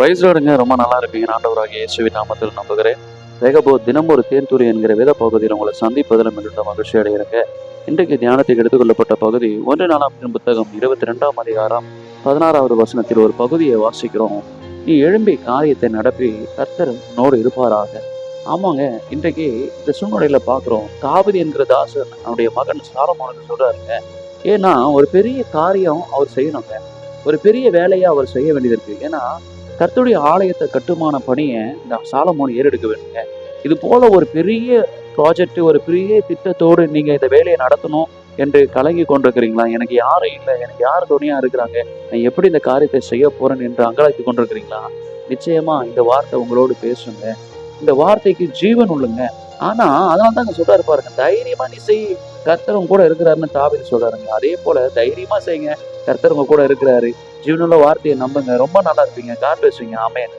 Price லார்டுங்க. ரொம்ப நல்லா இருப்பீங்க. ஆண்டவராகிய இயேசுவின் நாமத்தில் நம்புகிறேன். தினம் ஒரு தேன்துளி என்கிற வேத பகுதியில் உங்களை சந்திப்பதில் மிகுந்த மகிழ்ச்சி அடைகிறேங்க. இன்றைக்கு தியானத்துக்கு எடுத்துக்கொள்ளப்பட்ட பகுதி 1 நாளாகமத்தின் புத்தகம் 22ஆம் அதிகாரம் 16வது வசனத்தில் ஒரு பகுதியை வாசிக்கிறோம். நீ எழும்பி காரியத்தை நடப்பி, கர்த்தர் உன்னோடு இருப்பாராக. ஆமாங்க. இன்றைக்கு இந்த சூழ்நிலையில பார்க்குறோம். தாவீது என்கிற தாசன் அவனுடைய மகன் சாலொமோனுக்கு சொல்றாருங்க. ஏன்னா ஒரு பெரிய காரியம் அவர் செய்யணுங்க. ஒரு பெரிய வேலையை அவர் செய்ய வேண்டியது இருக்கு. ஏன்னா கர்த்தருடைய ஆலயத்தை கட்டுமான பணியை இந்த சாலமோன் ஏறெடுக்க வேண்டுங்க. இது போல ஒரு பெரிய ப்ராஜெக்ட், ஒரு பெரிய திட்டத்தோடு நீங்க இந்த வேலையை நடத்தணும் என்று கலங்கி கொண்டிருக்கிறீங்களா? எனக்கு யாரும் இல்லை, எனக்கு யார் துணையா இருக்கிறாங்க, நான் எப்படி இந்த காரியத்தை செய்ய போறேன் என்று அங்கலாய்த்து கொண்டிருக்கிறீங்களா? நிச்சயமா இந்த வார்த்தை உங்களோடு பேசுங்க. இந்த வார்த்தைக்கு ஜீவன் உள்ளுங்க. ஆனா அதனால தாங்க சொல்றாரு பாருங்க, தைரியமா நீ செய், கர்த்தர் உங்க கூட இருக்கிறாருன்னு தாவீது சொல்றாருங்க. அதே போல தைரியமா செய்யுங்க, கர்த்தர் உங்க கூட இருக்கிறாரு. ஜீவனுள்ள வார்த்தையை நம்புங்க. ரொம்ப நல்லா இருப்பீங்க. காட் பிளஸ் யூங்க. ஆமென்.